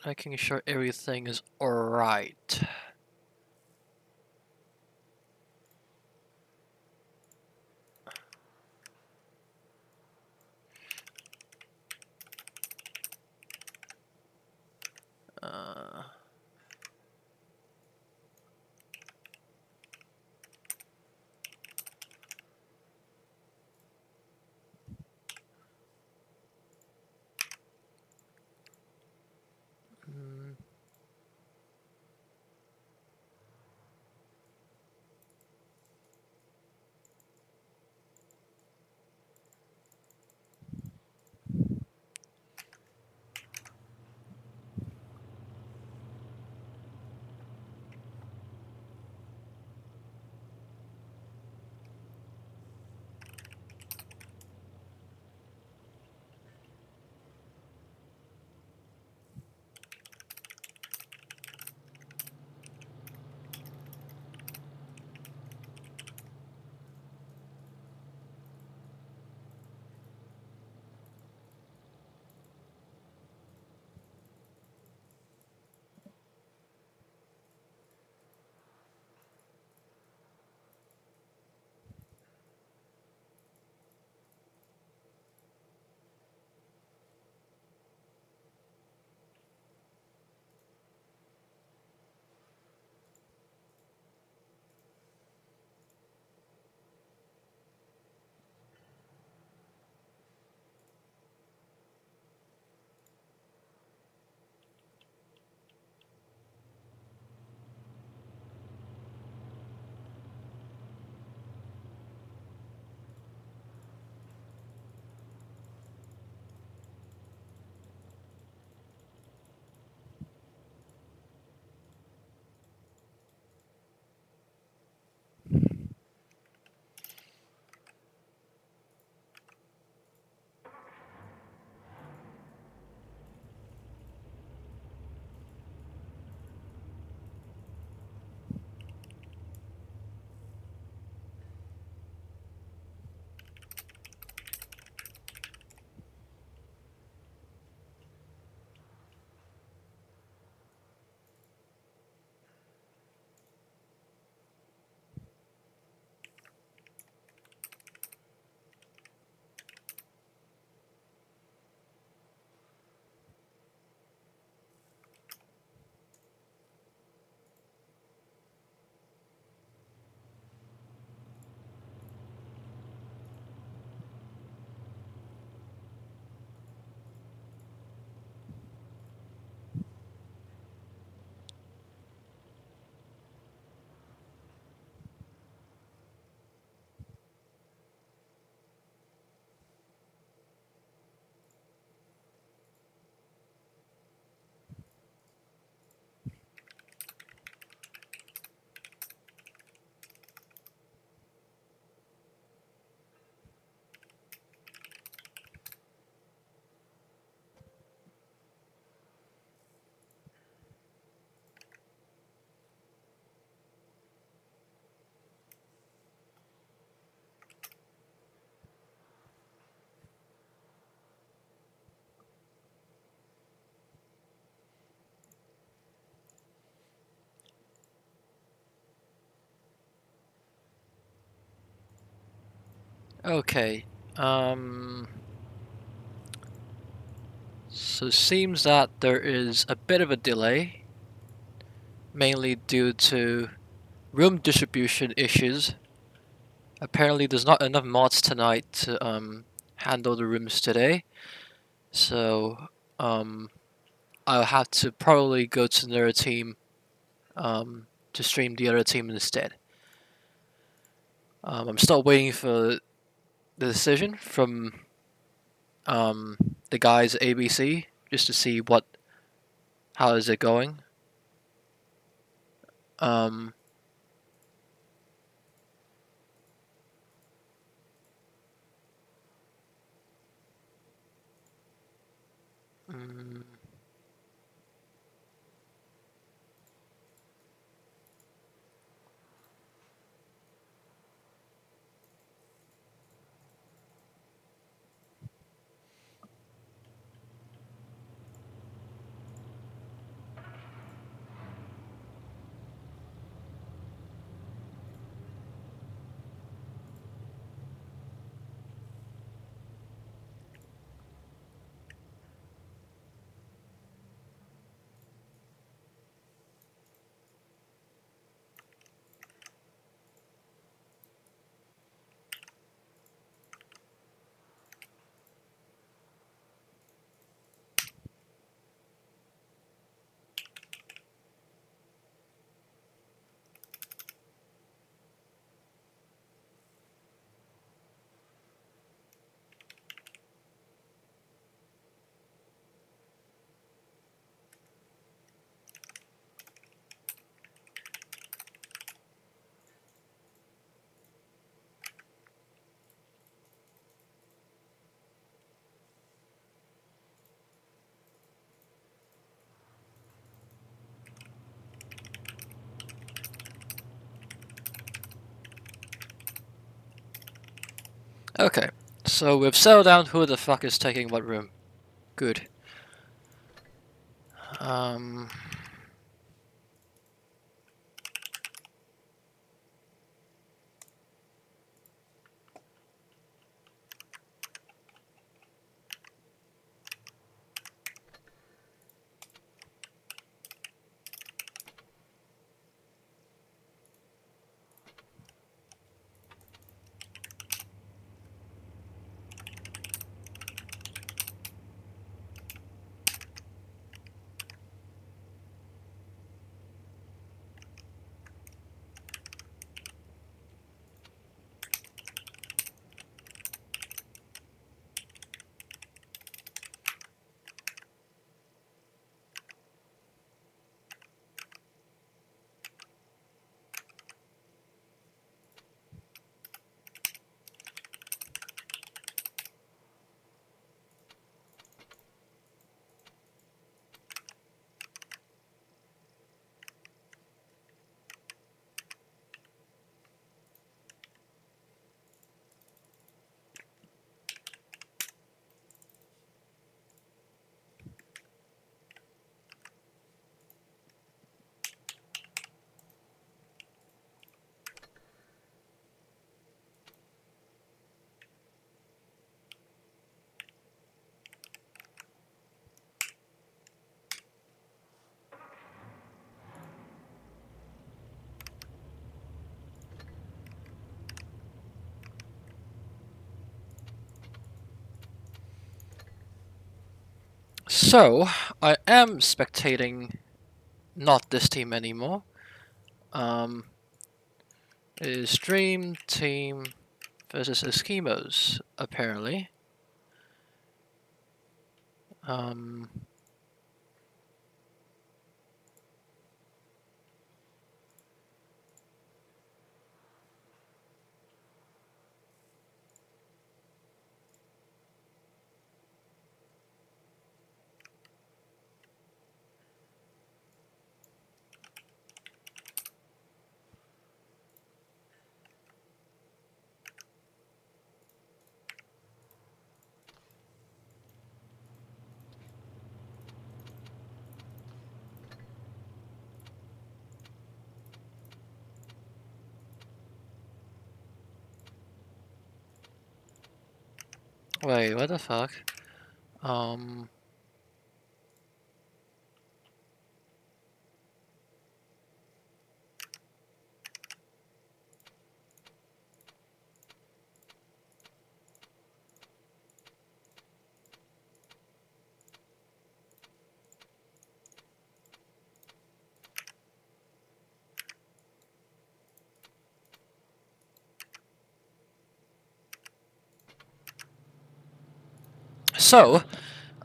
Making sure everything is alright. Uh, mm, okay. Um, so it seems that there is a bit of a delay, mainly due to room distribution issues. Apparently, there's not enough mods tonight to handle the rooms today, so I'll have to probably go to another team to stream the other team instead. I'm still waiting for the decision from the guys at ABC just to see how is it going. Um, mm, Okay, so we've settled down who the fuck is taking what room. Good. Um... So, I am spectating not this team anymore. It is Dream Team versus Eskimos, apparently. Um... Wait, what the fuck? Um... So,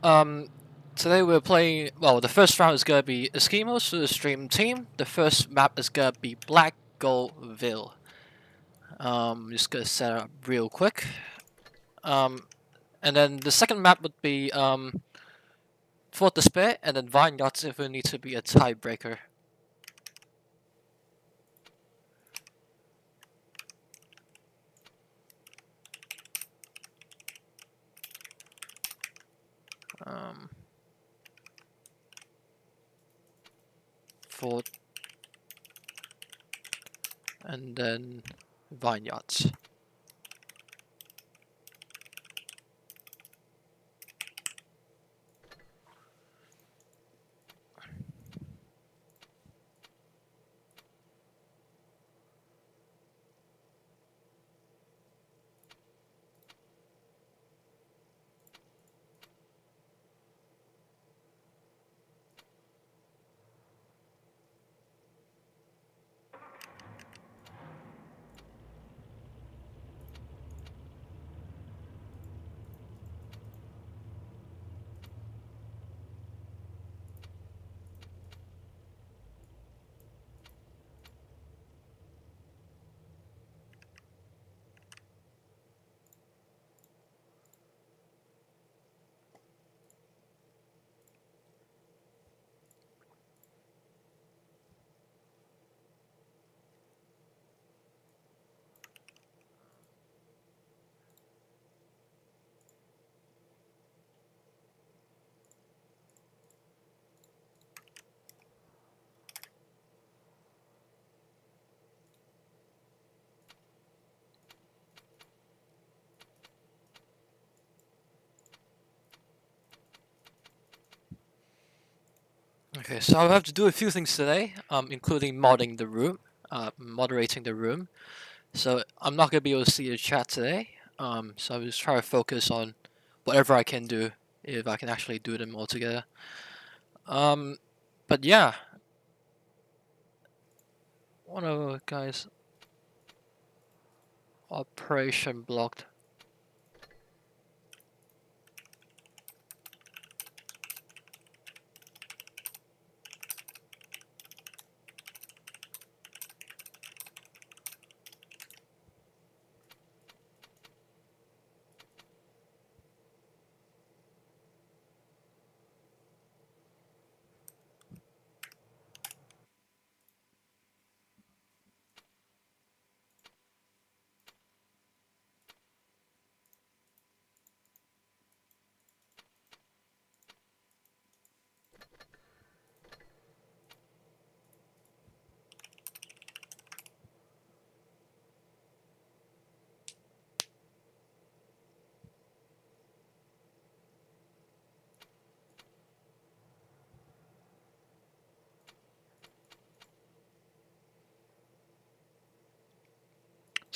um... today we're playing, well, the first round is gonna be Eskimos versus Dream Team. The first map is gonna be Black Goldville. Just gonna set it up real quick. And then the second map would be, Fort Despair, and then Vineyards if we need to be a tiebreaker. Fort, and then Vineyards. Okay, so I'll have to do a few things today, including modding the room, moderating the room. So I'm not gonna be able to see your chat today. So I'll just try to focus on whatever I can do, if I can actually do them all together. But yeah, one of the guys operation blocked.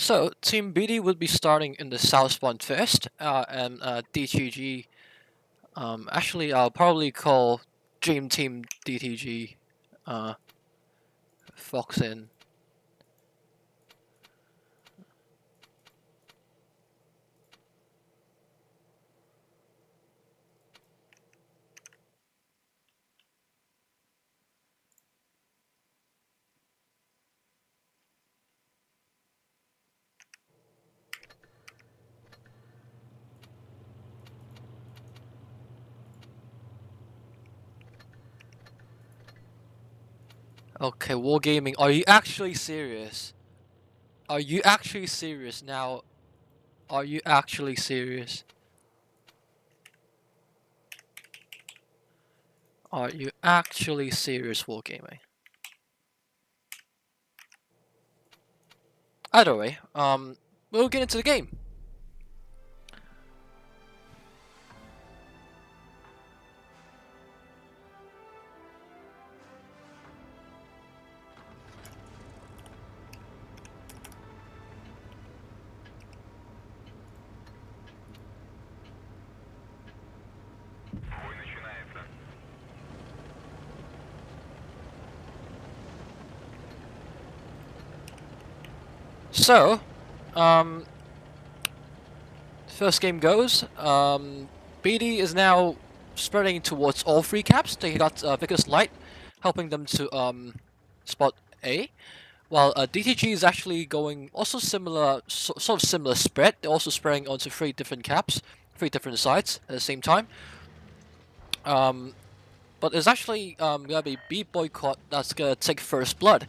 So Team BD would be starting in the South Spawn first, and DTG. Actually, I'll probably call Dream Team DTG, Fox in. Okay, Wargaming, are you actually serious? Are you actually serious now? Are you actually serious? Are you actually serious, Wargaming? Either way, we'll get into the game. So, first game goes. BD is now spreading towards all three caps. They got Vickers Light helping them to spot A, while DTG is actually going also similar, sort of similar spread. They're also spreading onto three different caps, three different sides at the same time. But it's actually gonna be B Boycott that's gonna take first blood.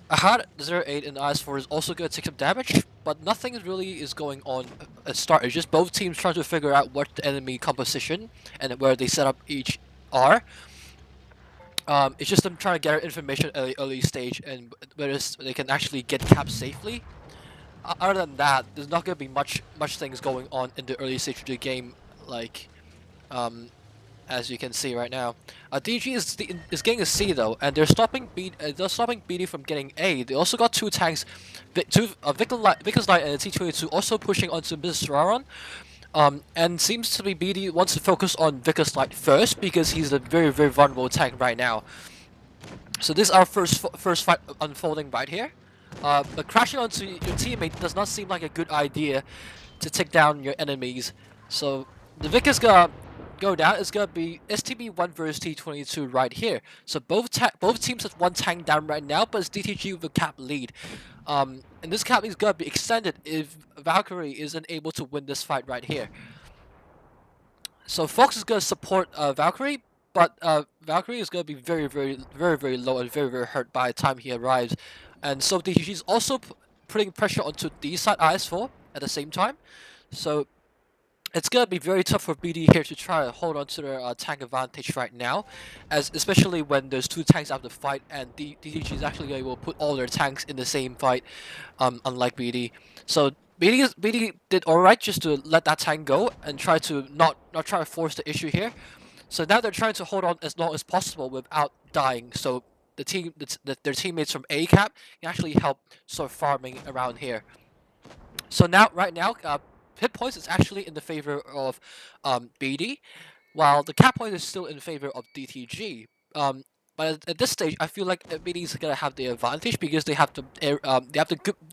I had 08 and IS4 is also gonna take some damage, but nothing really is going on at start. It's just both teams trying to figure out what the enemy composition and where they set up each are. It's just them trying to gather information at the early stage and whether they can actually get caps safely. Other than that, there's not gonna be much things going on in the early stage of the game, like as you can see right now. DG is getting a C though, and they're stopping BD from getting A. They also got two tanks, Vickers Light and a T-22 also pushing onto Mr. Raron. And seems to be BD wants to focus on Vickers Light first because he's a very vulnerable tank right now. So this is our first fight unfolding right here. But crashing onto your teammate does not seem like a good idea to take down your enemies. So the Vickers gonna go down. It's gonna be STB1 versus T22 right here. So both teams have one tank down right now, but it's DTG with a cap lead. And this cap is gonna be extended if Valkyrie isn't able to win this fight right here. So Fox is gonna support Valkyrie, but Valkyrie is gonna be very low and very hurt by the time he arrives. And so DTG is also putting pressure onto D side IS4 at the same time. So it's gonna be very tough for BD here to try to hold on to their tank advantage right now, as especially when there's two tanks out of the fight and DTG is actually able to put all their tanks in the same fight, unlike BD. So BD did alright just to let that tank go and try to not try to force the issue here. So now they're trying to hold on as long as possible without dying. So their teammates from A cap can actually help sort of farming around here. So now, right now, hit points is actually in the favor of BD, while the cap point is still in favor of DTG. But at this stage, I feel like BD is gonna have the advantage because they have the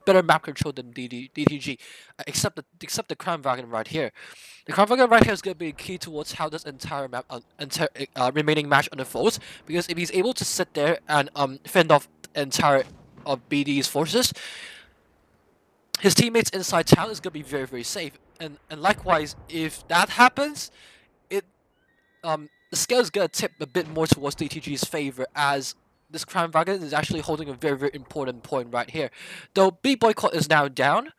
better map control than DTG, except the Crown Dragon right here. The Crown Dragon right here is gonna be key towards how this entire map remaining match unfolds, because if he's able to sit there and fend off the entire of BD's forces, his teammates inside town is gonna be very, very safe. And likewise, if that happens, it the scale is gonna tip a bit more towards DTG's favor, as this Crown Dragon is actually holding a very, very important point right here. Though B Boycott is now down,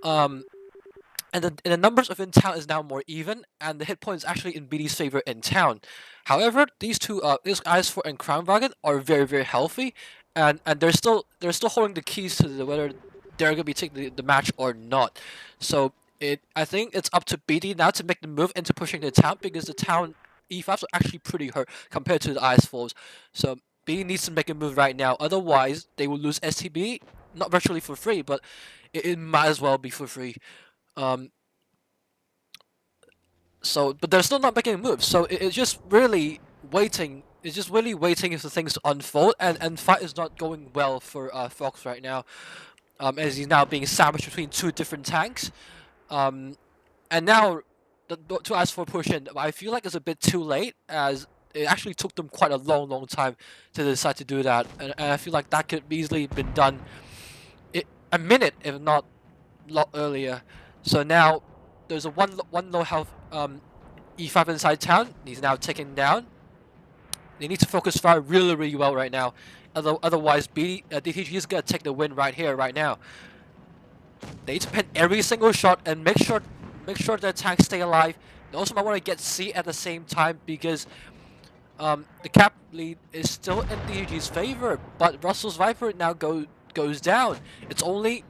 and the numbers of in town is now more even, and the hit point is actually in BD's favor in town. However, these two, this IS4 and Crown Dragon are very, very healthy, and they're still holding the keys to whether they're gonna be taking the match or not. So I think it's up to BD now to make the move into pushing the town, because the town E5s are actually pretty hurt compared to the IS4s. So BD needs to make a move right now, otherwise they will lose STB, not virtually for free, but it might as well be for free. But they're still not making a move, so it's just really waiting. It's just really waiting for things to unfold, and fight is not going well for Fox right now, as he's now being sandwiched between two different tanks, and now to ask for a push in, I feel like it's a bit too late, as it actually took them quite a long time to decide to do that, and I feel like that could easily been done a minute, if not a lot earlier. So now there's a one low health E5 inside town. He's now taken down. They need to focus fire really well right now. Otherwise, DTG is gonna take the win right here, right now. They need to pin every single shot and make sure their tanks stay alive. They also might want to get C at the same time, because the cap lead is still in DTG's favor, but Russell's Viper now goes down. It's only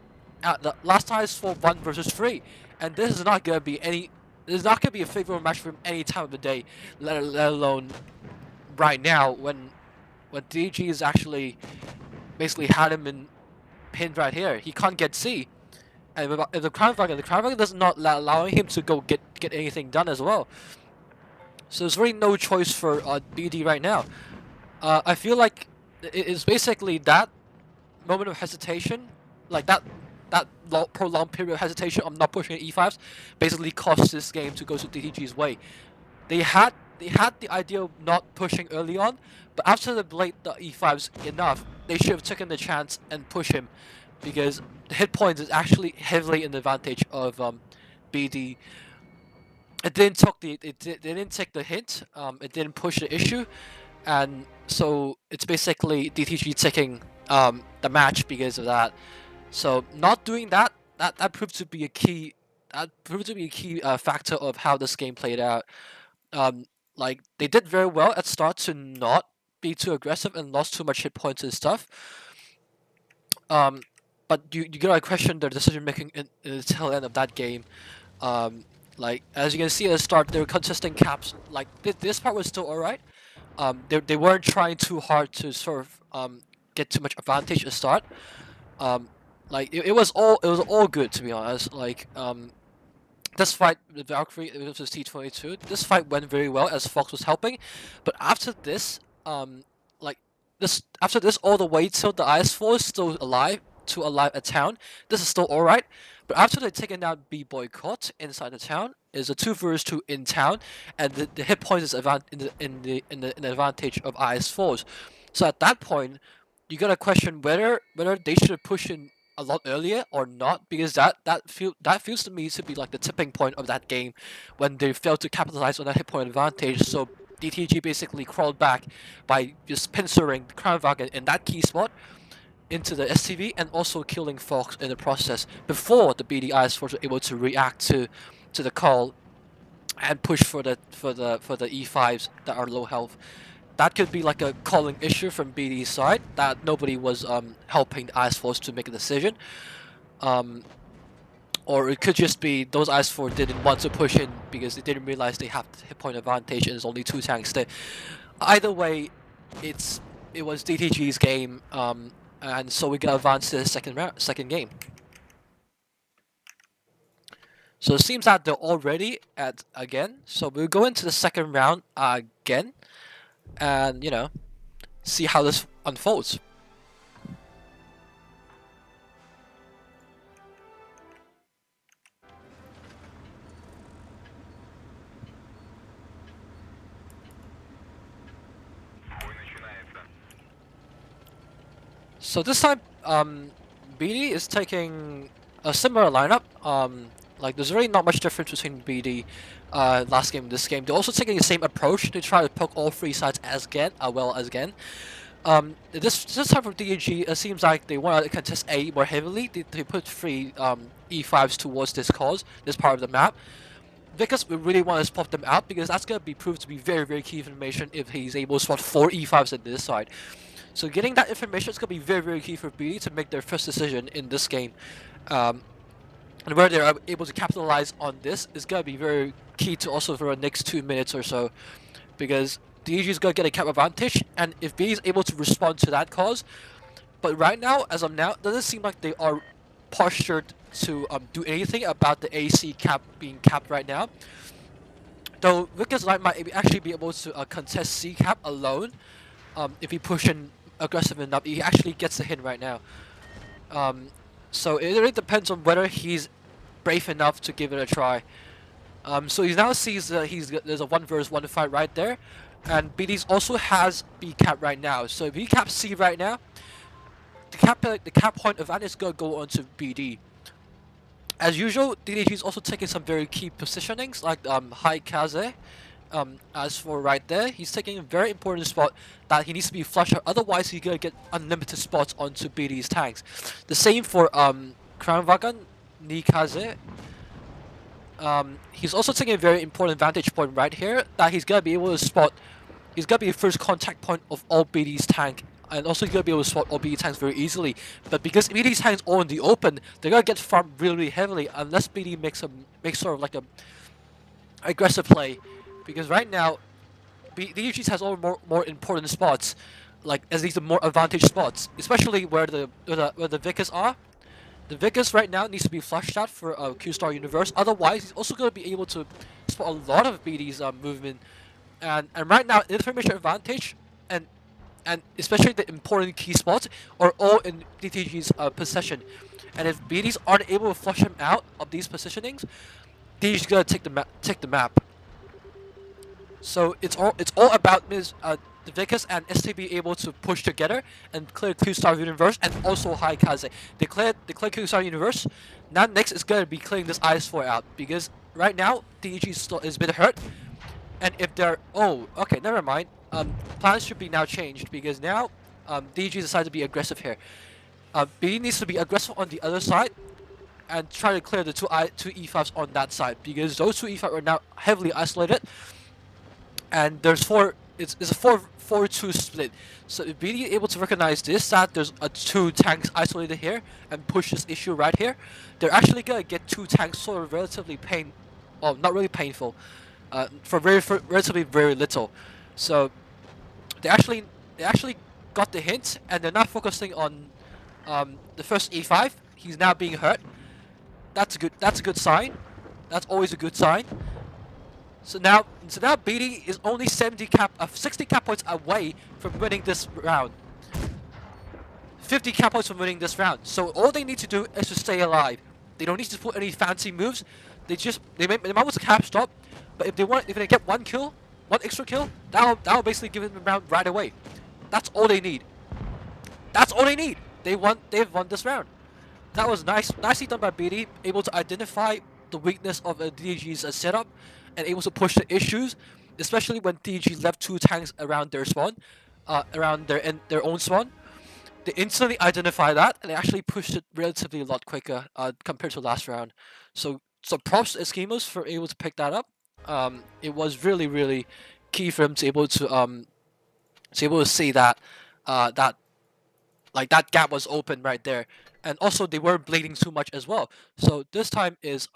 the last time is for 1 versus 3, and this is not gonna be a favorable match for him any time of the day, let alone right now when DG is actually basically had him pinned right here. He can't get C, and if the Crown Dragon does not allowing him to go get anything done as well. So there's really no choice for BD right now. I feel like it is basically that moment of hesitation, like that prolonged period of hesitation of not pushing E5s, basically cost this game to go to DTG's way. They had the idea of not pushing early on, but after they played the E5s enough, they should have taken the chance and push him, because the hit points is actually heavily in the advantage of BD. It didn't take the hint. It didn't push the issue, and so it's basically DTG taking the match because of that. So not doing that proved to be a key factor of how this game played out. Like, they did very well at start to not be too aggressive and lost too much hit points and stuff. But you gotta question their decision making in the tail end of that game. Like, as you can see at the start, they were contesting caps. Like, this part was still alright. They weren't trying too hard to sort of get too much advantage at the start. Like, it was all good, to be honest. Like, this fight with Valkyrie versus T22, this fight went very well as Fox was helping, but after this, after this all the way till the IS4 is still alive at town, this is still alright. But after they've taken down B Boycott inside the town, is a 2 versus 2 in town, and the hit points is in the advantage of IS4s. So at that point, you gotta question whether they should have pushed in a lot earlier or not, because that feels to me to be like the tipping point of that game, when they failed to capitalize on that hit point advantage. So DTG basically crawled back by just pincering the Crown Dragon in that key spot into the STV, and also killing Fox in the process before the BDIs were able to react to the call and push for the E5s that are low health. That could be like a calling issue from BD's side, that nobody was helping the IS Force to make a decision. Or it could just be those IS-4 didn't want to push in because they didn't realize they have the hit point advantage and there's only 2 tanks there. Either way, it was DTG's game, and so we got advanced to the second game. So it seems that they're already at again. So we'll go into the second round again, and you know, see how this unfolds. So this time, BD is taking a similar lineup. Like there's really not much difference between BD last game and this game. They're also taking the same approach. They try to poke all 3 sides as well as again. This time from DG, it seems like they want to contest A more heavily. They put 3 E5s towards this part of the map. Because we really want to spot them out because that's going to be proved to be very, very key information if he's able to spot 4 E5s at this side. So getting that information is going to be very, very key for BD to make their first decision in this game. And where they're able to capitalize on this is going to be very key to also for the next 2 minutes or so. Because DG is going to get a cap advantage, and if BD is able to respond to that cause. But right now, as of now, it doesn't seem like they are postured to do anything about the AC cap being capped right now. Though Wickers Knight might actually be able to contest C cap alone. If he push in aggressive enough, he actually gets the hit right now. So it really depends on whether he's brave enough to give it a try. So he now sees that there's a 1 versus 1 fight right there, and BD's also has B cap right now. So if he caps C right now, the cap point advantage is gonna go on to BD. As usual, DDG is also taking some very key positionings like high Kaze. As for right there, he's taking a very important spot that he needs to be flush out, otherwise he's gonna get unlimited spots onto BD's tanks. The same for Kranvagan, Nikaze. He's also taking a very important vantage point right here that he's gonna be able to spot. He's gonna be the first contact point of all BD's tank, and also gonna be able to spot all BD tanks very easily. But because BD's tanks are in the open, they're gonna get farmed really, really heavily unless BD makes sort of like a aggressive play. Because right now, DGs has all more important spots, like as these are more advantage spots, especially where the Vickers are. The Vickers right now needs to be flushed out for Q-Star Universe. Otherwise, he's also going to be able to spot a lot of BD's movement. And right now, information advantage and especially the important key spots are all in DTG's possession. And if BDs aren't able to flush him out of these positionings, DTG's gonna take the map. So it's all about the Vickers and STB able to push together and clear Q-Star Universe and also High Kaze. They clear Q-Star Universe. Now next is gonna be clearing this IS-4 out because right now DG is a bit hurt. And if they're okay, never mind. Plans should be now changed because now DG decided to be aggressive here. B needs to be aggressive on the other side and try to clear the two E5s on that side because those 2 E5 are now heavily isolated. And there's it's a 4-4-2 split. So if BD is able to recognize this, that there's 2 tanks isolated here and push this issue right here, they're actually gonna get 2 tanks sort of relatively not really painful, for relatively very little. So they actually got the hint and they're not focusing on the first E5. He's now being hurt. That's a good sign. That's always a good sign. So now BD is only 60 cap points away from winning this round. 50 cap points from winning this round. So all they need to do is to stay alive. They don't need to put any fancy moves. They might want to cap stop, but if they get 1 kill, 1 extra kill, that'll basically give them the round right away. That's all they need. That's all they need. They've won this round. That was nicely done by BD, able to identify the weakness of DG's setup and able to push the issues, especially when DG left 2 tanks around their spawn, around their own spawn. They instantly identify that and they actually pushed it relatively a lot quicker compared to last round. So props to Eskimos for able to pick that up. It was really, really key for him to able to see that that gap was open right there. and also they weren't bleeding too much as well. So this time is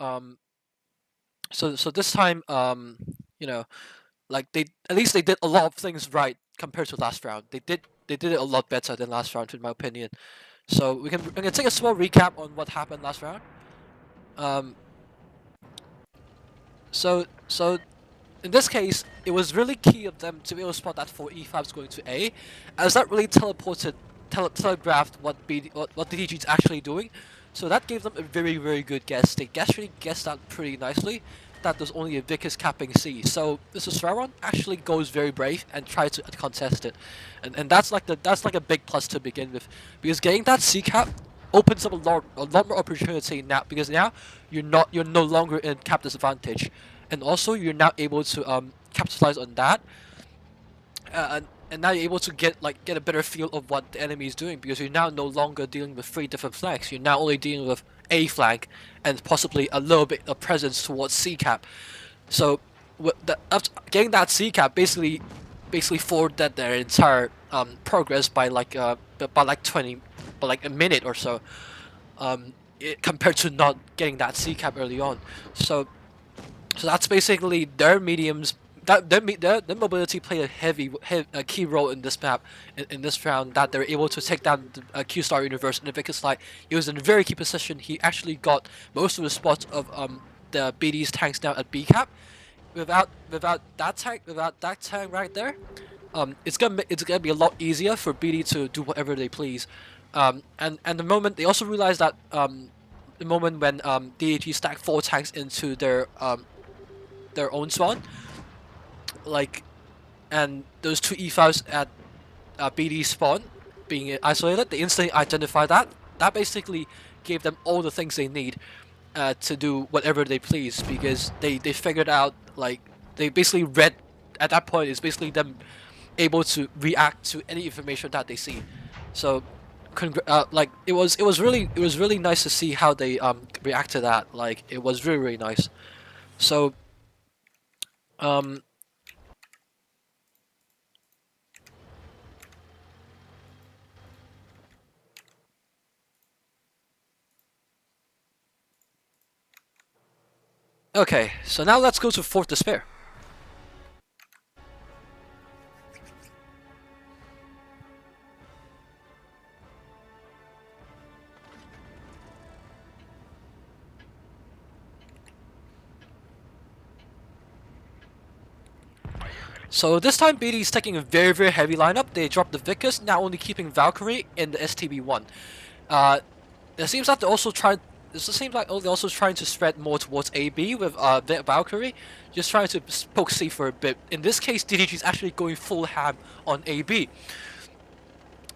so this time you know, like they at least they did a lot of things right compared to last round. They did it a lot better than last round in my opinion. So we can take a small recap on what happened last round. Um, so in this case, it was really key of them to be able to spot that 4 E5s going to A, as that really telegraphed what DDG is actually doing. So that gave them a very good guess. They actually guessed that pretty nicely. That there's only a Vicus capping C. So this Swaron actually goes very brave and tries to contest it, and that's like a big plus to begin with, because getting that C cap opens up a lot more opportunity now, because now you're no longer in cap disadvantage, and also you're now able to capitalize on that, and now you're able to get a better feel of what the enemy is doing, because you're now no longer dealing with 3 different flanks. You're now only dealing with A flank and possibly a little bit of presence towards C cap. So getting that C cap basically forwarded their entire progress by like 20 by like a minute or so, compared to not getting that C cap early on. So that's basically their mediums. Their mobility played a key role in this map, in this round, that they're able to take down the Q-Star Universe. And Vicus Light, he was in a very key position. He actually got most of the spots of the BD's tanks down at B cap. Without that tank right there, it's gonna be a lot easier for BD to do whatever they please. And the moment they also realized that the moment when DAG stacked 4 tanks into their own spawn, like, and those 2 E5s at BD spawn being isolated, they instantly identified that. That basically gave them all the things they need to do whatever they please, because they figured out, like, they basically read, at that point it's basically them able to react to any information that they see. So like it was really nice to see how they react to that. Like, it was really nice. So okay, so now let's go to Fourth Despair. So this time BD is taking a very heavy lineup. They dropped the Vicus, now only keeping Valkyrie in the STB1. It seems like they're also trying to spread more towards AB with Valkyrie, just trying to poke C for a bit. In this case, DDG is actually going full ham on AB.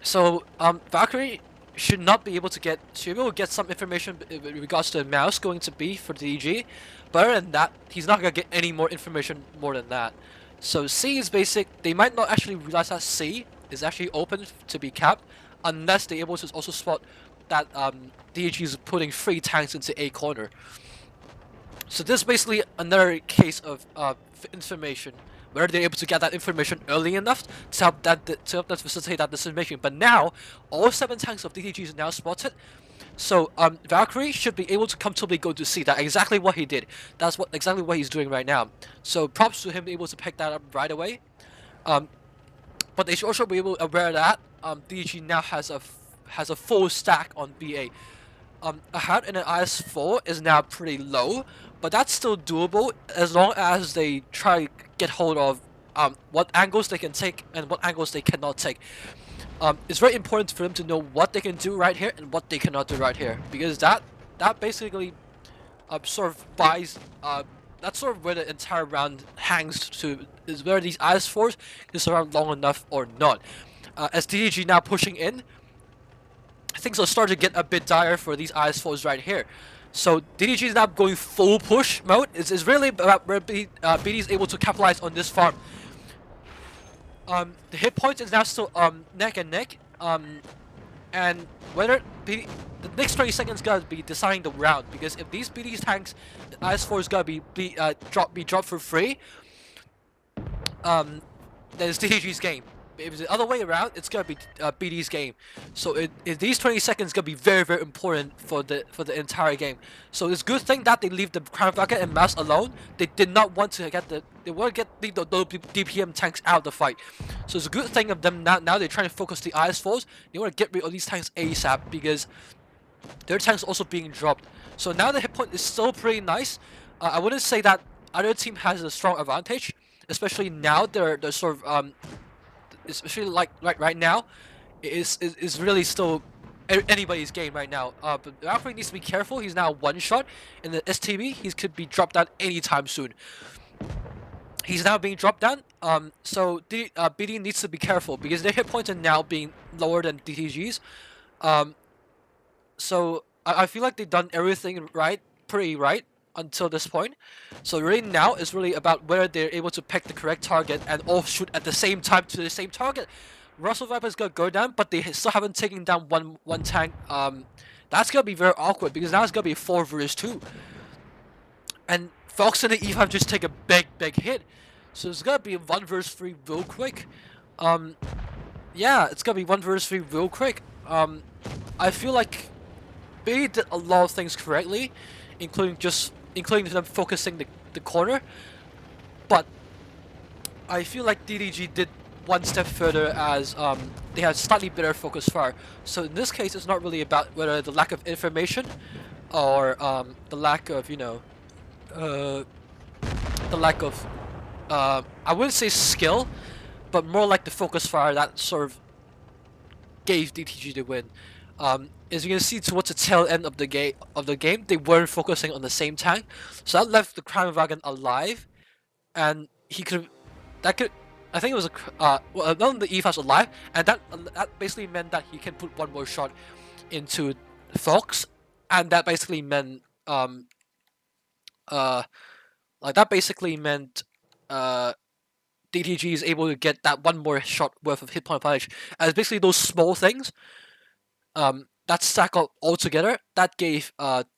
So Valkyrie should not be able to get some information with regards to the mouse going to B for DDG. But other than that, he's not gonna get any more information more than that. So C is basic. They might not actually realize that C is actually open to be capped, unless they're able to also spot that DHG is putting 3 tanks into A corner. So this is basically another case of information, where they're able to get that information early enough to help them facilitate that decision-making. But now, all 7 tanks of DTG is now spotted. So Valkyrie should be able to comfortably go to C. That's exactly what he did. That's exactly what he's doing right now. So props to him being able to pick that up right away. But they should also be aware that DG now has a full stack on BA. A hat and an IS-4 is now pretty low, but that's still doable as long as they try to get hold of what angles they can take and what angles they cannot take. It's very important for them to know what they can do right here and what they cannot do right here, because that basically sort of buys that's sort of where the entire round hangs to, is whether these IS-4s can surround long enough or not. As DDG now pushing in, things are starting to get a bit dire for these IS-4s right here. So DDG is now going full push mode. It's really about where BD is able to capitalize on this farm. The hit points is now still neck and neck. And whether the next 20 seconds gotta be deciding the round, because if these BD's tanks, the IS-4 is gonna be dropped for free, then it's DDG's game. if it's the other way around, it's gonna be BD's game. So these 20 seconds gonna be very very important for the entire game. So it's a good thing that they leave the Crown Dragon and Mouse alone. They did not want to get they want to get the DPM tanks out of the fight. So it's a good thing of them now they're trying to focus the Ice Force. They want to get rid of these tanks ASAP because their tanks also being dropped. So now the hit point is still pretty nice. I wouldn't say that either team has a strong advantage, especially now they're sort of especially like right now, is really still anybody's game right now. But Valkyrie needs to be careful. He's now one shot in the STB. He could be dropped down anytime soon. He's now being dropped down. So BD needs to be careful because their hit points are now being lower than DTG's. So I feel like they've done everything right, pretty right until this point. So right now it's really about whether they're able to pick the correct target and all shoot at the same time to the same target. Russell Viper's gonna go down, but they still haven't taken down one tank. That's gonna be very awkward because now it's gonna be 4 versus 2. And Fox and the E5 just take a big hit. So it's gonna be 1 versus 3 real quick. Yeah, it's gonna be 1 versus 3 real quick. I feel like BD did a lot of things correctly, including them focusing the corner, but I feel like DDG did one step further as they had slightly better focus fire. So in this case, it's not really about whether the lack of information or the lack of the lack of I wouldn't say skill, but more like the focus fire that sort of gave DTG the win. As you can see towards the tail end of the game, they weren't focusing on the same tank, so that left the Crown Dragon alive, and I think it was well, none of the E5 was alive, and that basically meant that he can put one more shot into Fox, and that basically meant DTG is able to get that one more shot worth of hit point advantage. And it's basically those small things that stack up all together that gave DTG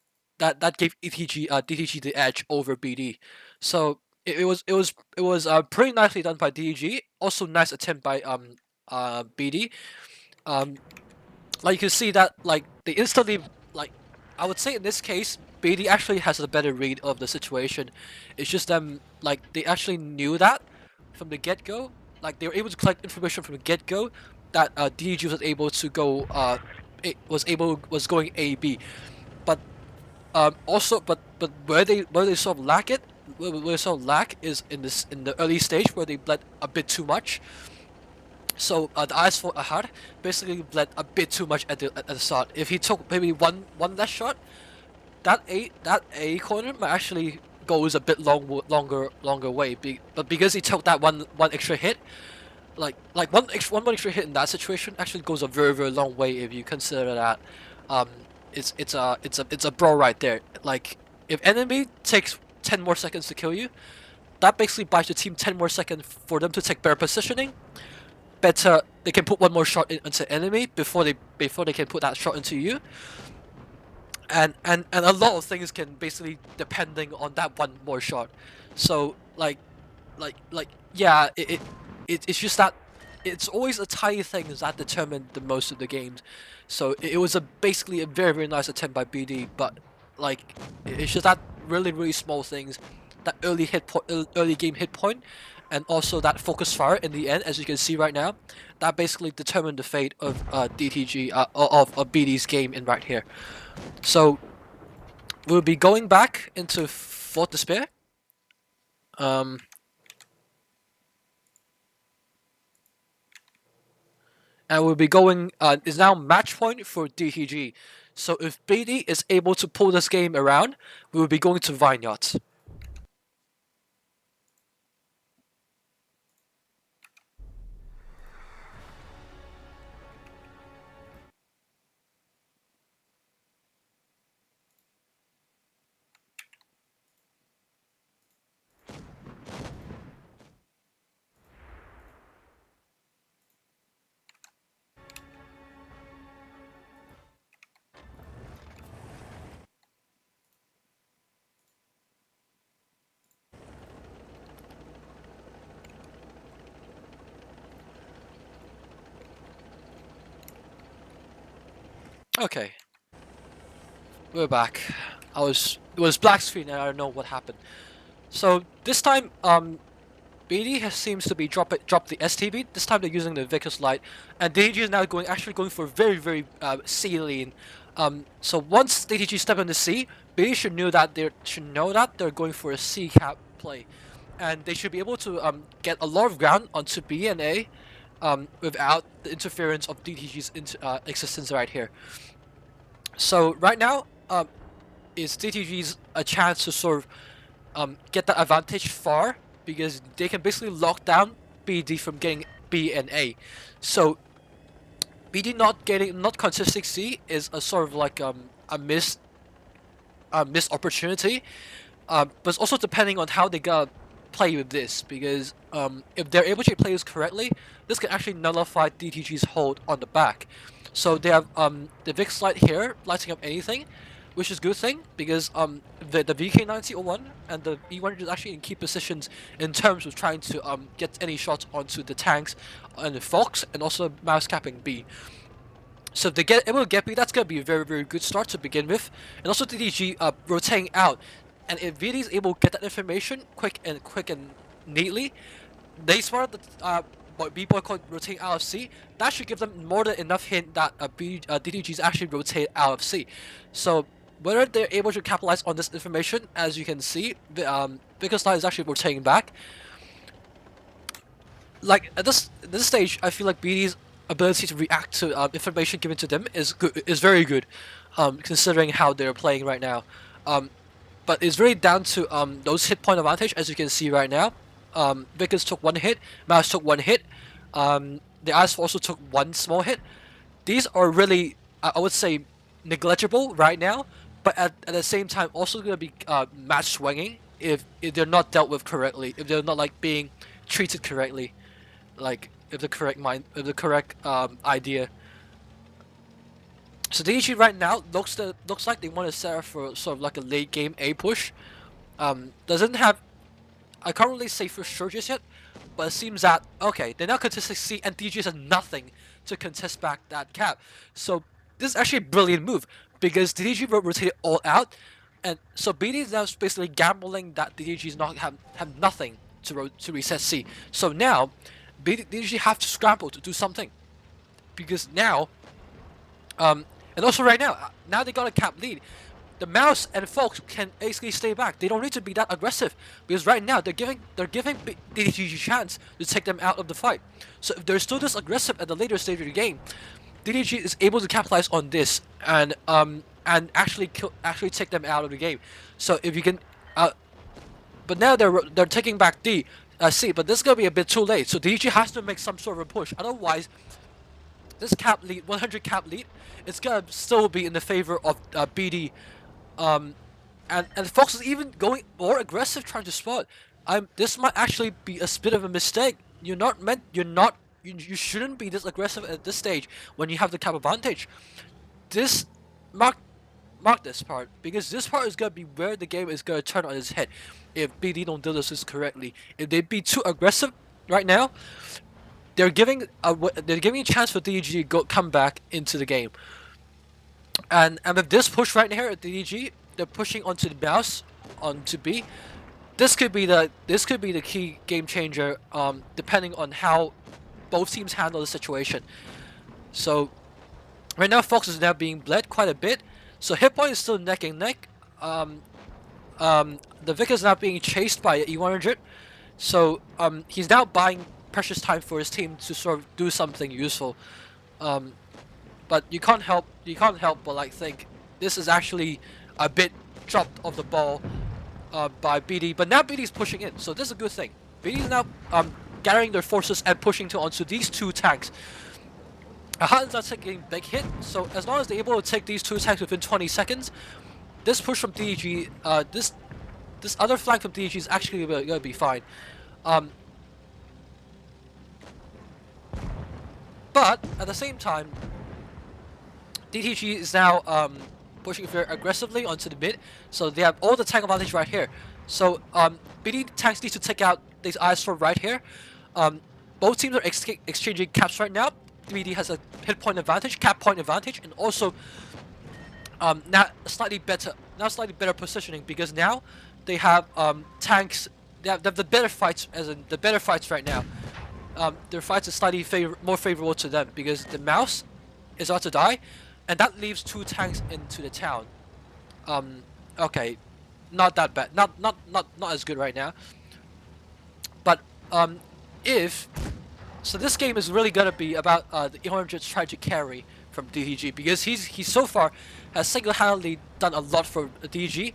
the edge over BD. So it was pretty nicely done by DTG. Also nice attempt by BD. Like you can see that like they instantly I would say in this case BD actually has a better read of the situation. It's just them like they actually knew that from the get-go. Like they were able to collect information from the get-go that DTG was able to go was going A B, but also but where they sort of lack is in the early stage where they bled a bit too much. So the Ice for Ahad basically bled a bit too much at the start. If he took maybe one less shot, that A corner might actually goes a bit longer way. But because he took that one extra hit, like one extra hit in that situation actually goes a very long way if you consider that it's a brawl right there. Like if enemy takes 10 more seconds to kill you, that basically buys the team 10 more seconds for them to take better positioning. Better they can put one more shot into enemy before they can put that shot into you. And a lot of things can basically depending on that one more shot. So like yeah, it's just that it's always the tiny things that determine the most of the games. So it was basically a very nice attempt by BD, but like it's just that really small things, that early game hit point, and also that focus fire in the end, as you can see right now, that basically determined the fate of DTG of BD's game in right here. So we'll be going back into Fort Despair. And we'll be going, is now match point for DTG. So if BD is able to pull this game around, we will be going to Vineyards. Okay, we're back. It was black screen and I don't know what happened. So this time, BD seems to be drop the STB. This time they're using the Vickers Light, and DTG is now actually going for very C lean. So once DTG step in the C, BD should know that they're going for a C cap play, and they should be able to get a lot of ground onto B and A, without the interference of DTG's existence right here. So right now, is DTG's a chance to sort of get that advantage far, because they can basically lock down BD from getting B and A. So BD not contesting C is a sort of like a missed opportunity. But it's also depending on how they gotta play with this, because if they're able to play this correctly, this can actually nullify DTG's hold on the back. So they have the VIX light here lighting up anything, which is a good thing, because the VK9001 and the E100 is actually in key positions in terms of trying to get any shots onto the tanks and the Fox, and also mouse capping B. So if they get able to get B, that's gonna be a very good start to begin with, and also DTG rotating out. And if VD is able to get that information quick and neatly, they spotted the what B-Boy called rotating out of C. That should give them more than enough hint that DTG is actually rotated out of C. So whether they're able to capitalize on this information, as you can see, because Light is actually rotating back. Like at this stage, I feel like BD's ability to react to information given to them is very good, considering how they're playing right now. But it's really down to those hit point advantage, as you can see right now. Vickers took one hit, Mouse took one hit, the Ice also took one small hit. These are really, I would say, negligible right now, but at the same time also going to be match swinging if they're not dealt with correctly, if they're not like being treated correctly, like if the correct idea. So DG right now looks like they want to set up for sort of like a late game A push. Doesn't have, I can't really say for sure just yet, but it seems that okay, they're now contesting C and DG has nothing to contest back that cap. So this is actually a brilliant move, because DG rotated all out, and so BD is now basically gambling that DG is not have nothing to reset C. So now DG have to scramble to do something, because now and also right now they got a cap lead. The Mouse and Fox can basically stay back. They don't need to be that aggressive, because right now they're giving DTG a chance to take them out of the fight. So if they're still this aggressive at the later stage of the game, DTG is able to capitalize on this and actually take them out of the game. So if you can, but now they're taking back C, but this is gonna be a bit too late. So DTG has to make some sort of a push. Otherwise, this cap lead, 100 cap lead, it's gonna still be in the favor of BD. And Fox is even going more aggressive, trying to spot. This might actually be a bit of a mistake. You shouldn't be this aggressive at this stage when you have the cap advantage. Mark this part, because this part is gonna be where the game is gonna turn on its head if BD don't do this correctly. If they be too aggressive right now, they're giving a chance for DDG to come back into the game. And with this push right here at DDG, they're pushing onto the Mouse, onto B. This could be the key game changer, depending on how both teams handle the situation. So right now Fox is now being bled quite a bit. So Hitpoint is still neck and neck. The Vic is now being chased by E100. So he's now buying precious time for his team to sort of do something useful. But you can't help but like think this is actually a bit dropped off the ball by BD. But now BD is pushing in, so this is a good thing. BD is now gathering their forces and pushing onto these two tanks. Huttons are taking big hit, so as long as they're able to take these two tanks within 20 seconds, this push from DG, this other flank from DG is actually gonna be fine. But at the same time, DTG is now pushing very aggressively onto the mid, so they have all the tank advantage right here. So BD tanks need to take out these eyes from right here. Both teams are exchanging caps right now. BD has a hit point advantage, cap point advantage, and also now slightly better positioning because now they have tanks. They have the better fights, as in the better fights right now. Their fights are slightly more favorable to them because the mouse is about to die, and that leaves 2 tanks into the town. Okay, not that bad. Not as good right now. But if so, this game is really gonna be about the 800's trying to carry from DTG because he so far has single-handedly done a lot for DTG,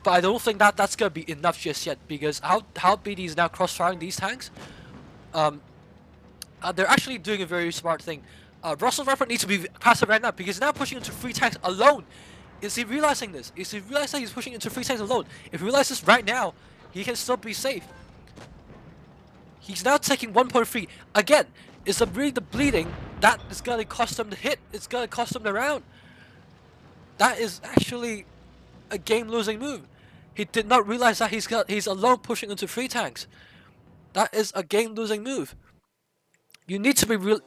but I don't think that that's gonna be enough just yet because how BD is now cross-firing these tanks. They're actually doing a very smart thing. Russell's Rapper needs to be passive right now because he's now pushing into 3 tanks alone. Is he realizing this? Is he realizing he's pushing into 3 tanks alone? If he realizes right now, he can still be safe. He's now taking 1.3. Again, it's really the bleeding that is going to cost him the hit. It's going to cost him the round. That is actually a game-losing move. He did not realize that he's alone pushing into 3 tanks. That is a game-losing move. You need to be real.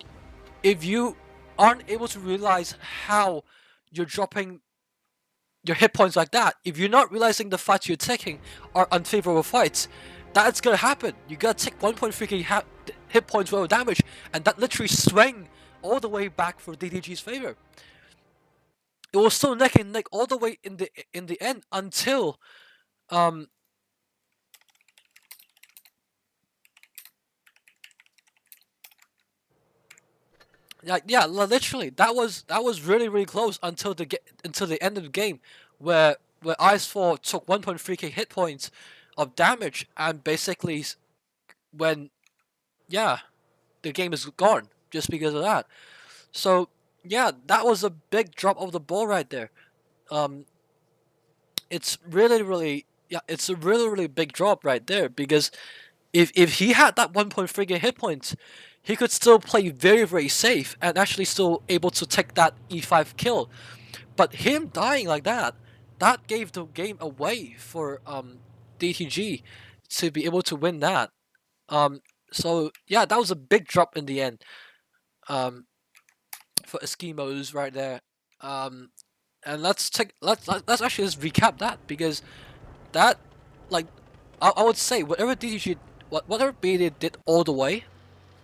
If you aren't able to realize how you're dropping your hit points like that, if you're not realizing the fights you're taking are unfavorable fights, that's gonna happen. You gotta take 1.3k hit points worth of damage, and that literally swing all the way back for DTG's favor. It was still neck and neck all the way in the end until yeah, literally that was really close until the end of the game, where Ice4 took 1.3k hit points of damage, and basically when the game is gone just because of that. So yeah, that was a big drop of the ball right there. It's it's a really big drop right there because if he had that 1.3k hit points, he could still play very safe and actually still able to take that E5 kill. But him dying like that gave the game away for DTG to be able to win that. So yeah, that was a big drop in the end for Eskimos right there. And let's actually just recap that because that, like, I would say whatever DTG whatever BD did all the way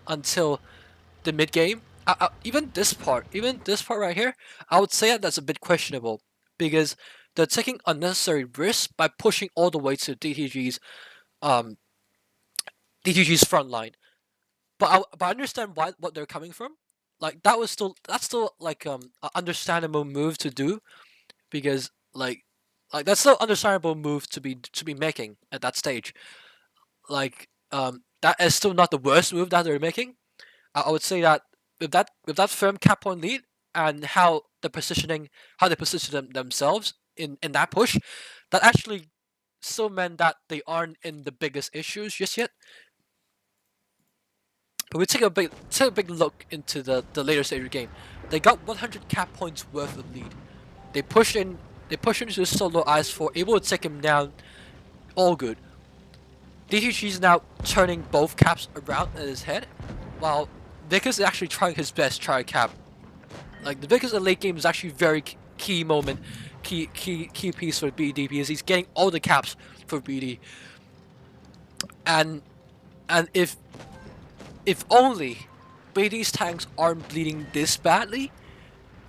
until the mid game, even this part right here, I would say that's a bit questionable because they're taking unnecessary risks by pushing all the way to DTG's front line. But I understand what they're coming from. Like that's still like an understandable move to do because that's still understandable move to be making at that stage. Like that is still not the worst move that they're making. I would say that with that firm cap point lead and how they position themselves in that push, that actually still meant that they aren't in the biggest issues just yet. But we take a big look into the later stage of the game. They got 100 cap points worth of lead. They push into the solo IS4, able to take him down. All good. DTG is now turning both caps around in his head, while Vickers is actually trying his best to try a cap. Like the Vickers in late game is actually very key moment, key piece for BD because he's getting all the caps for BD. And if only BD's tanks aren't bleeding this badly,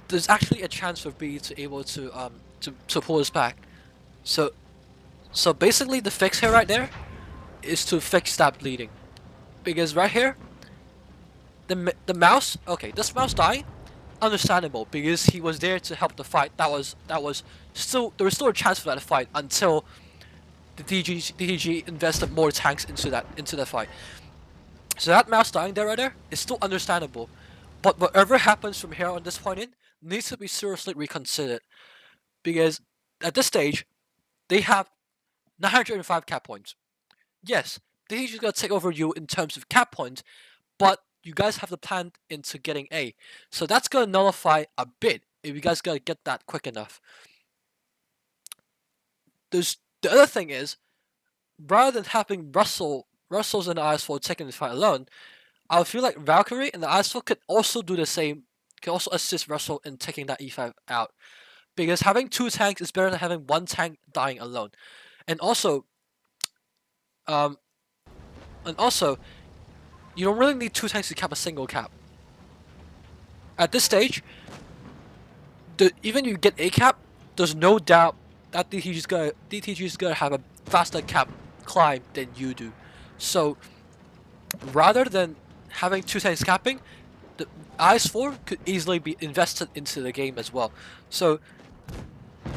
there's actually a chance for BD to able to pull us back. So basically the fix here right there is to fix that bleeding, because right here the mouse, okay, this mouse dying, understandable because he was there to help the fight. There was still a chance for that fight until the DTG invested more tanks into that fight. So that mouse dying there right there is still understandable, but whatever happens from here on this point in needs to be seriously reconsidered, because at this stage they have 905 cap points. Yes, DTG is gonna take over you in terms of cap points, but you guys have the plan into getting A, so that's gonna nullify a bit if you guys gotta get that quick enough. The other thing is, rather than having Russell's and IS4 taking the fight alone, I feel like Valkyrie and the Icefall could also do the same. Can also assist Russell in taking that E5 out, because having two tanks is better than having one tank dying alone. And also, um, and also, you don't really need two tanks to cap a single cap. At this stage, even you get a cap, there's no doubt that DTG's gonna have a faster cap climb than you do. So rather than having two tanks capping, the IS-4 could easily be invested into the game as well. So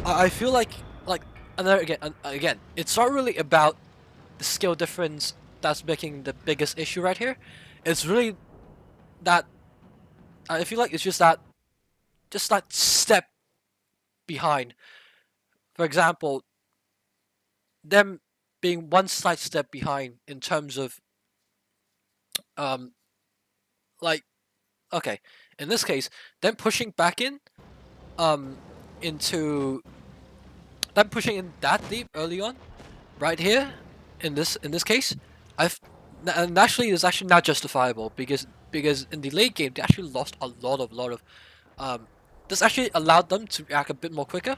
I feel like again, it's not really about the skill difference that's making the biggest issue right here. It's really that I feel like it's just that step behind. For example, them being one slight step behind in terms of um like okay, in this case, them pushing back in um into them pushing in that deep early on, right here, in this case, I've and actually it's actually not justifiable because in the late game they actually lost a lot of this actually allowed them to react a bit more quicker.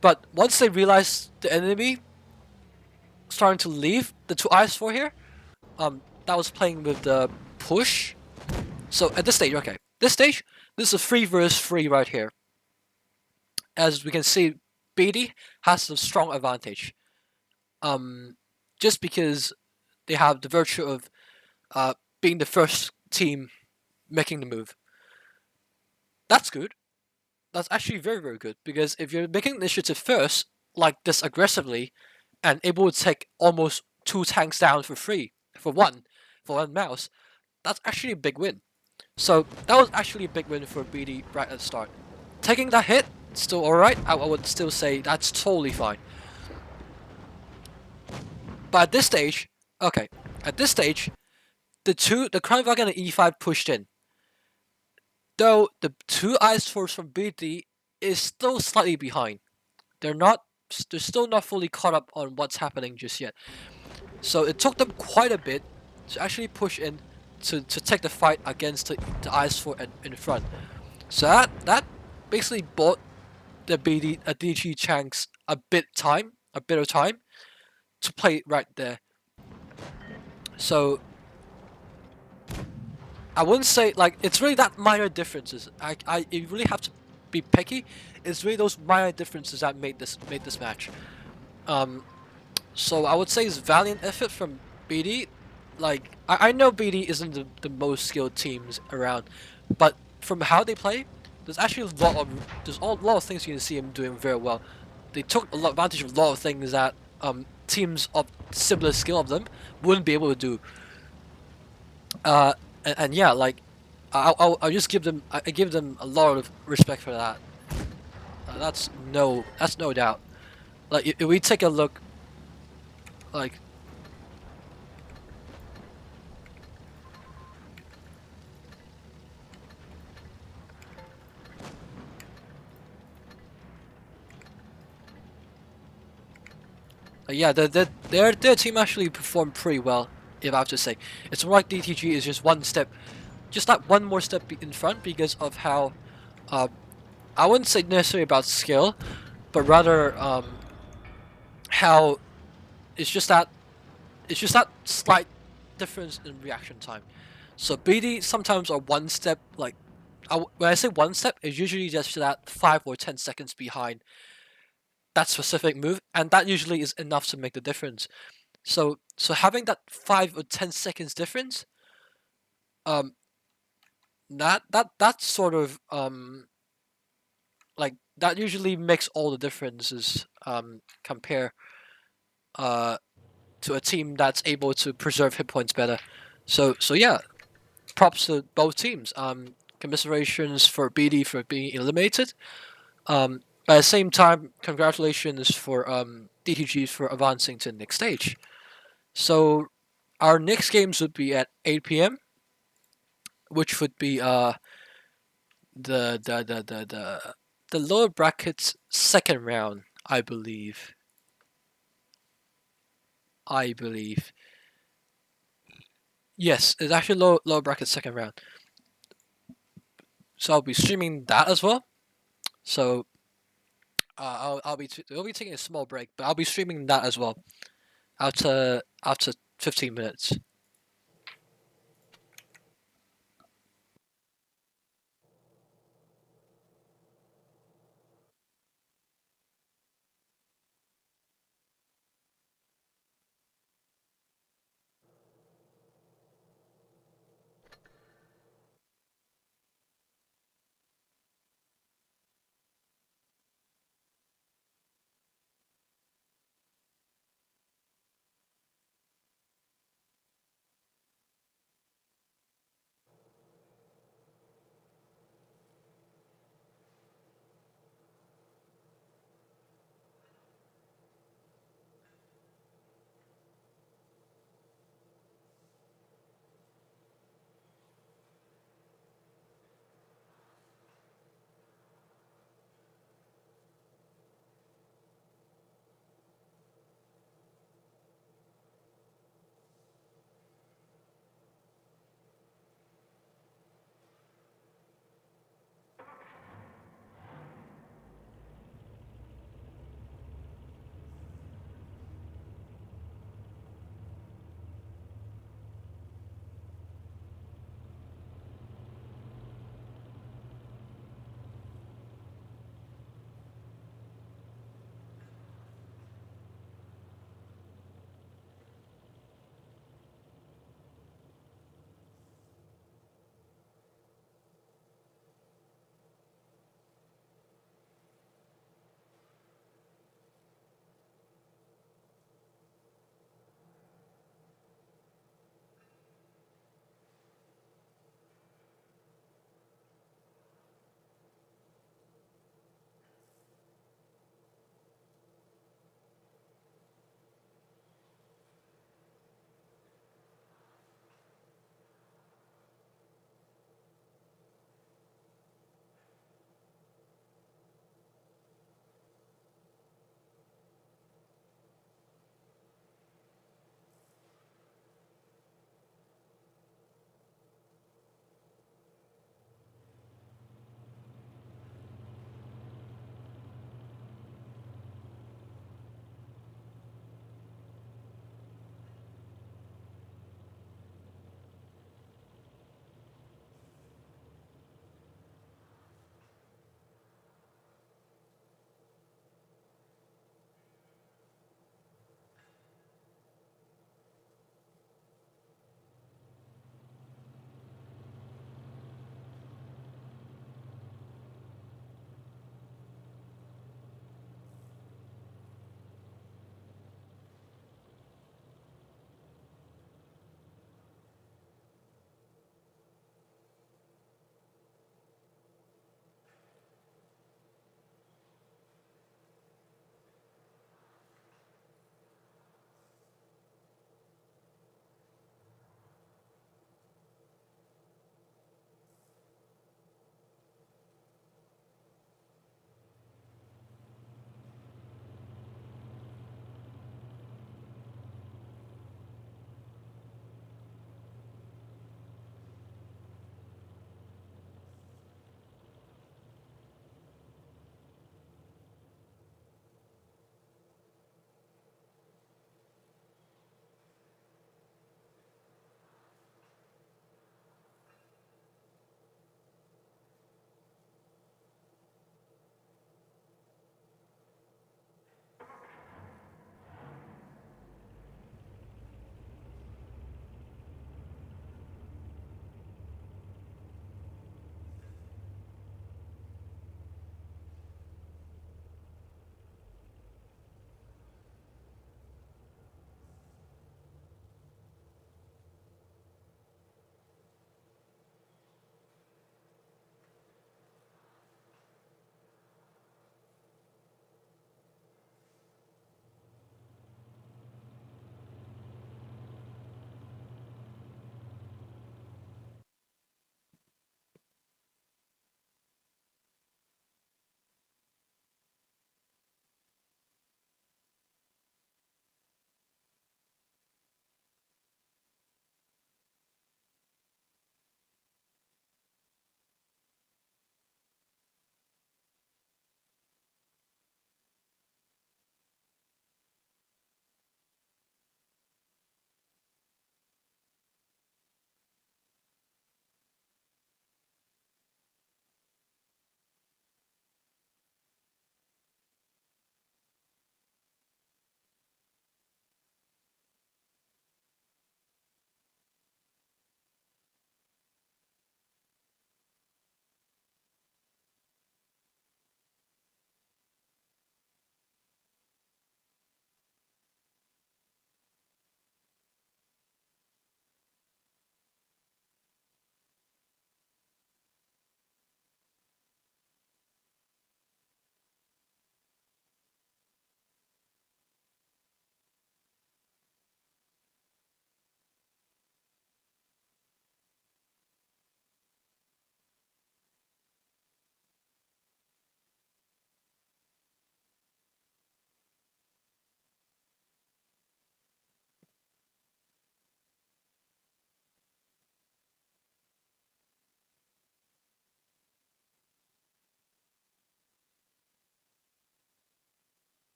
But once they realized the enemy starting to leave the two eyes for here, that was playing with the push. So at this stage, okay, this is a 3 versus 3 right here. As we can see, BD has a strong advantage. Just because they have the virtue of being the first team making the move. That's good. That's actually very, very good, because if you're making initiative first, like this aggressively, and able to take almost 2 tanks down for free, for one mouse, that's actually a big win. So that was actually a big win for BD right at the start. Taking that hit, still alright, I would still say that's totally fine. But at this stage, okay, at this stage, the Crown Wagon and E5 pushed in. Though the two ice force from BD is still slightly behind. They're still not fully caught up on what's happening just yet. So it took them quite a bit to actually push in to take the fight against the ice force in front. So that basically bought the DG Chanks a bit of time to play right there. So I wouldn't say like it's really that minor differences. You really have to be picky. It's really those minor differences that made this match. So I would say it's valiant effort from BD. Like I know BD isn't the most skilled teams around, but from how they play, there's actually a lot of things you can see them doing very well. They took a lot advantage of a lot of things that teams of similar skill of them wouldn't be able to do. And yeah, like I'll just give them I give them a lot of respect for that. That's no doubt. Like if we take a look, like yeah, their team actually performed pretty well. If I have to say, it's more like DTG is just one more step in front because of how, I wouldn't say necessarily about skill, but rather how it's just that slight difference in reaction time. So BD sometimes are one step like, when I say one step, it's usually just that 5 or 10 seconds behind that specific move, and that usually is enough to make the difference. So having that 5 or 10 seconds difference, that sort of like that usually makes all the differences compare to a team that's able to preserve hit points better. So yeah, props to both teams. Commiserations for BD for being eliminated. But at the same time, congratulations for DTG for advancing to the next stage. So our next games would be at 8 p.m., which would be the lower brackets second round, I believe. Yes, it's actually lower bracket second round. So I'll be streaming that as well. So I'll be taking a small break, but I'll be streaming that as well after 15 minutes.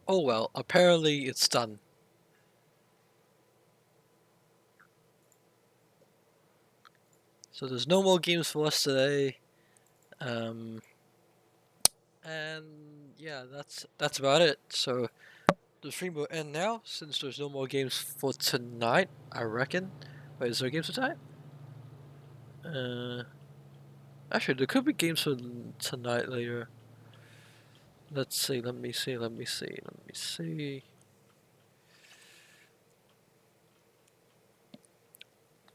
Oh well, apparently it's done. So there's no more games for us today. Um, and yeah, that's about it. So the stream will end now since there's no more games for tonight, I reckon. Wait, is there games for tonight? Actually, there could be games for tonight later. Let's see, let me see.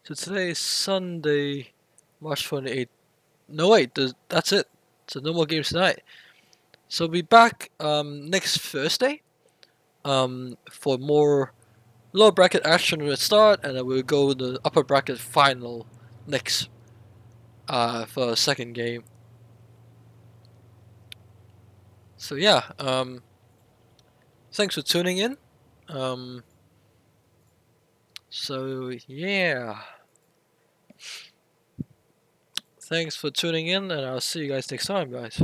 So today is Sunday, March 28th. No wait, that's it. So no more games tonight. So we'll be back next Thursday for more lower bracket action at start, and then we'll go the upper bracket final next for a second game. So yeah, thanks for tuning in. So yeah, thanks for tuning in, and I'll see you guys next time, guys.